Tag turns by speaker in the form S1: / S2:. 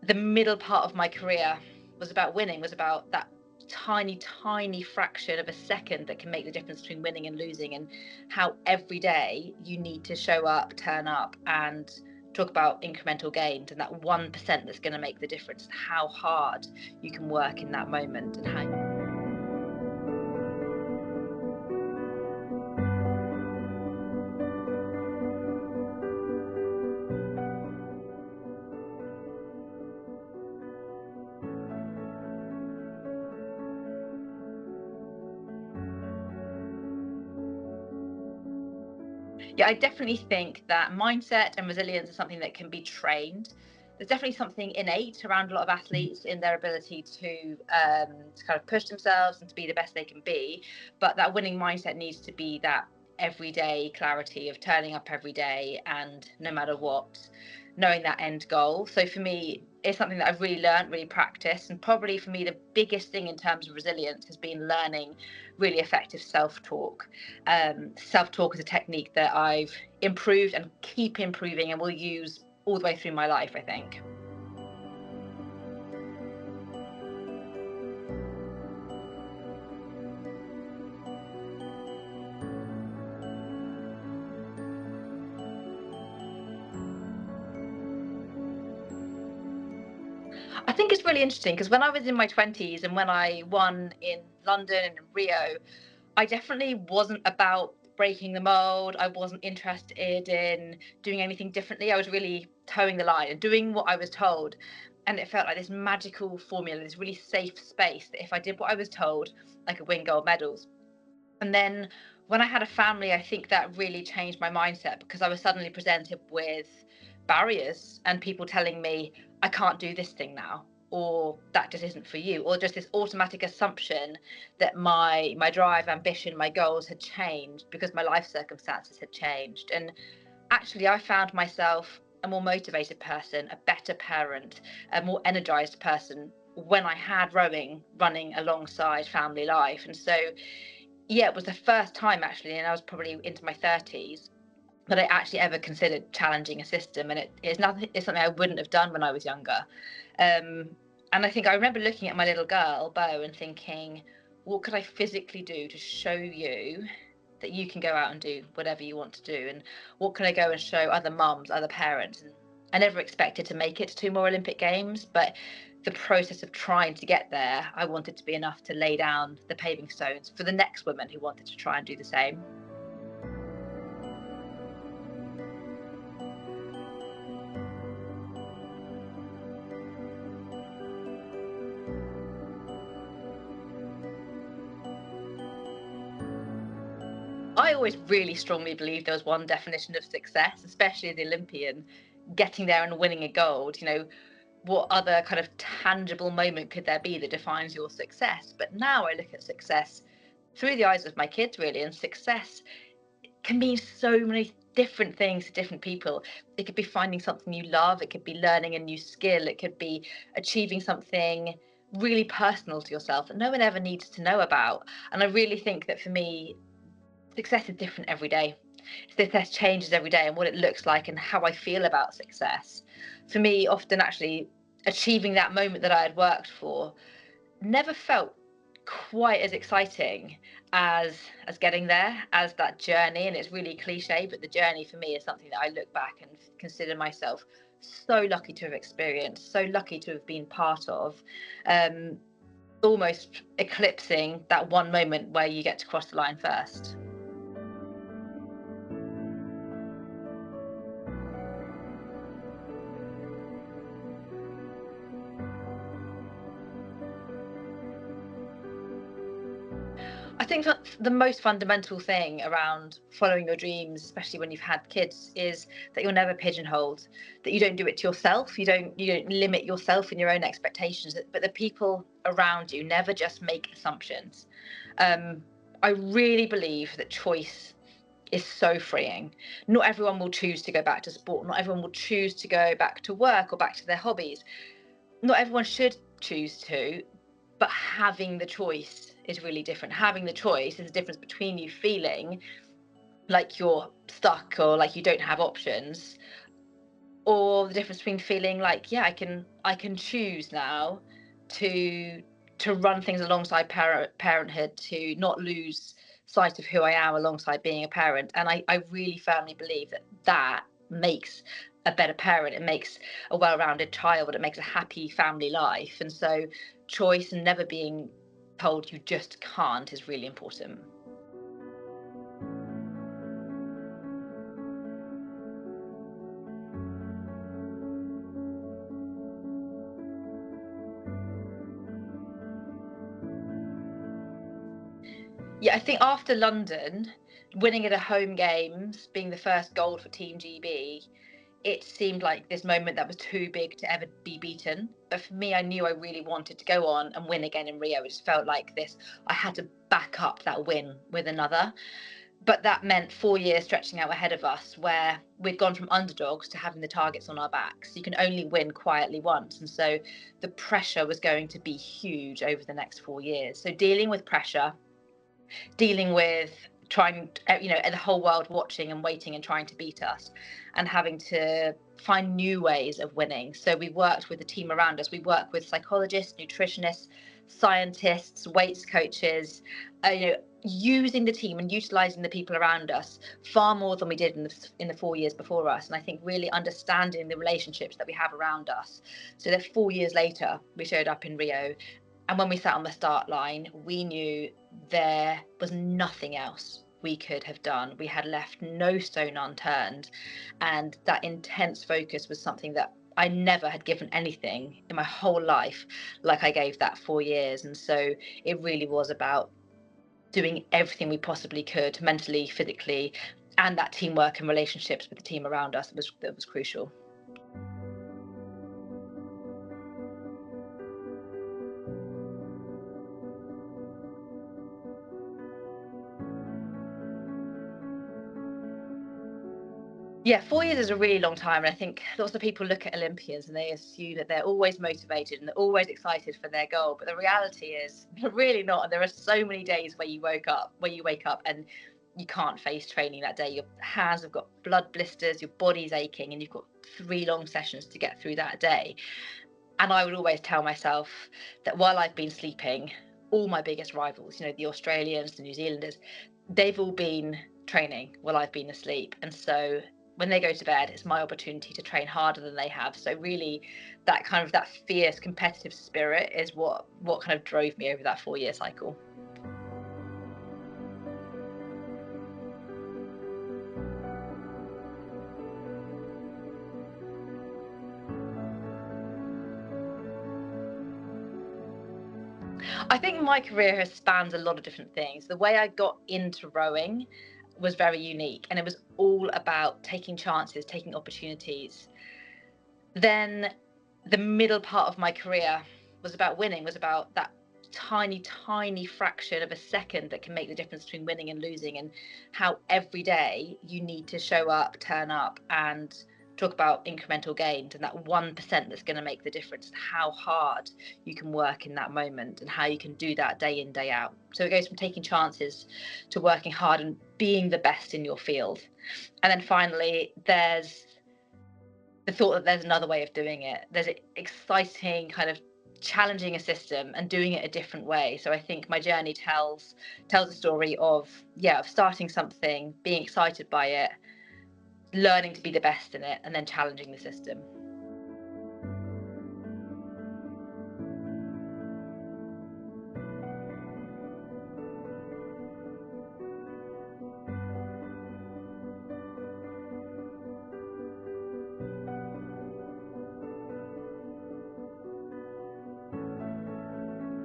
S1: the middle part of my career was about winning, was about that tiny fraction of a second that can make the difference between winning and losing, and how every day you need to show up, turn up, and talk about incremental gains, and that 1% that's going to make the difference, and how hard you can work in that moment, and how yeah, I definitely think that mindset and resilience is something that can be trained. There's definitely something innate around a lot of athletes in their ability to kind of push themselves and to be the best they can be. But that winning mindset needs to be that everyday clarity of turning up every day and no matter what, knowing that end goal. So for me, it's something that I've really learned, really practiced. And probably for me, the biggest thing in terms of resilience has been learning really effective self-talk. Self-talk is a technique that I've improved and keep improving and will use all the way through my life, I think. I think it's really interesting because when I was in my 20s and when I won in London and in Rio, I definitely wasn't about breaking the mold. I wasn't interested in doing anything differently. I was really towing the line and doing what I was told. And it felt like this magical formula, this really safe space that if I did what I was told, I could win gold medals. And then when I had a family, I think that really changed my mindset because I was suddenly presented with barriers and people telling me, I can't do this thing now, or that just isn't for you, or just this automatic assumption that my drive, ambition, my goals had changed because my life circumstances had changed. And actually, I found myself a more motivated person, a better parent, a more energized person when I had rowing running alongside family life. And so yeah, it was the first time actually, and I was probably into my 30s, that I actually ever considered challenging a system. And it's nothing, it's something I wouldn't have done when I was younger. And I think I remember looking at my little girl, Bo, and thinking, what could I physically do to show you that you can go out and do whatever you want to do? And what can I go and show other mums, other parents? And I never expected to make it to 2 more Olympic Games, but the process of trying to get there, I wanted to be enough to lay down the paving stones for the next woman who wanted to try and do the same. I always really strongly believe there was one definition of success, especially as the Olympian, getting there and winning a gold. What other kind of tangible moment could there be that defines your success? But now I look at success through the eyes of my kids, really, and success can mean so many different things to different people. It could be finding something you love, it could be learning a new skill, it could be achieving something really personal to yourself that no one ever needs to know about. And I really think that for me, success is different every day. Success changes every day, and what it looks like and how I feel about success. For me, often actually achieving that moment that I had worked for never felt quite as exciting as getting there, as that journey. And it's really cliche, but the journey for me is something that I look back and consider myself so lucky to have experienced, so lucky to have been part of, almost eclipsing that one moment where you get to cross the line first. I think that the most fundamental thing around following your dreams, especially when you've had kids, is that you're never pigeonholed, that you don't do it to yourself, you don't limit yourself in your own expectations, but the people around you never just make assumptions. I really believe that choice is so freeing. Not everyone will choose to go back to sport, not everyone will choose to go back to work or back to their hobbies. Not everyone should choose to, but having the choice is really different. Having the choice is the difference between you feeling like you're stuck or like you don't have options, or the difference between feeling like, yeah, I can choose now to run things alongside parenthood, to not lose sight of who I am alongside being a parent. And I really firmly believe that that makes a better parent. It makes a well-rounded child. It makes a happy family life. And so choice and never being told you just can't is really important. Yeah, I think after London, winning at a home games, being the first gold for Team GB, it seemed like this moment that was too big to ever be beaten. But for me, I knew I really wanted to go on and win again in Rio. It just felt like this. I had to back up that win with another. But that meant 4 years stretching out ahead of us, where we'd gone from underdogs to having the targets on our backs. You can only win quietly once. And so the pressure was going to be huge over the next 4 years. So dealing with pressure, dealing with trying, the whole world watching and waiting and trying to beat us, and having to find new ways of winning. So we worked with the team around us. We worked with psychologists, nutritionists, scientists, weights coaches, using the team and utilizing the people around us far more than we did in the 4 years before us. And I think really understanding the relationships that we have around us, so that 4 years later we showed up in Rio, and when we sat on the start line, we knew there was nothing else we could have done. We had left no stone unturned. And that intense focus was something that I never had given anything in my whole life like I gave that 4 years. And so it really was about doing everything we possibly could, mentally, physically, and that teamwork and relationships with the team around us that was crucial. Yeah, 4 years is a really long time. And I think lots of people look at Olympians and they assume that they're always motivated and they're always excited for their goal. But the reality is they're really not. And there are so many days where you wake up and you can't face training that day. Your hands have got blood blisters, your body's aching, and you've got 3 long sessions to get through that day. And I would always tell myself that while I've been sleeping, all my biggest rivals, the Australians, the New Zealanders, they've all been training while I've been asleep. And so when they go to bed, it's my opportunity to train harder than they have. So really that fierce competitive spirit is what kind of drove me over that 4 year cycle. I think my career has spanned a lot of different things. The way I got into rowing was very unique, and it was all about taking chances, taking opportunities. Then the middle part of my career was about winning, was about that tiny, tiny fraction of a second that can make the difference between winning and losing, and how every day you need to show up, turn up, and talk about incremental gains, and that 1% that's going to make the difference, and how hard you can work in that moment and how you can do that day in, day out. So it goes from taking chances to working hard and being the best in your field. And then finally, there's the thought that there's another way of doing it. There's exciting kind of challenging a system and doing it a different way. So I think my journey tells a story of starting something, being excited by it, learning to be the best in it, and then challenging the system.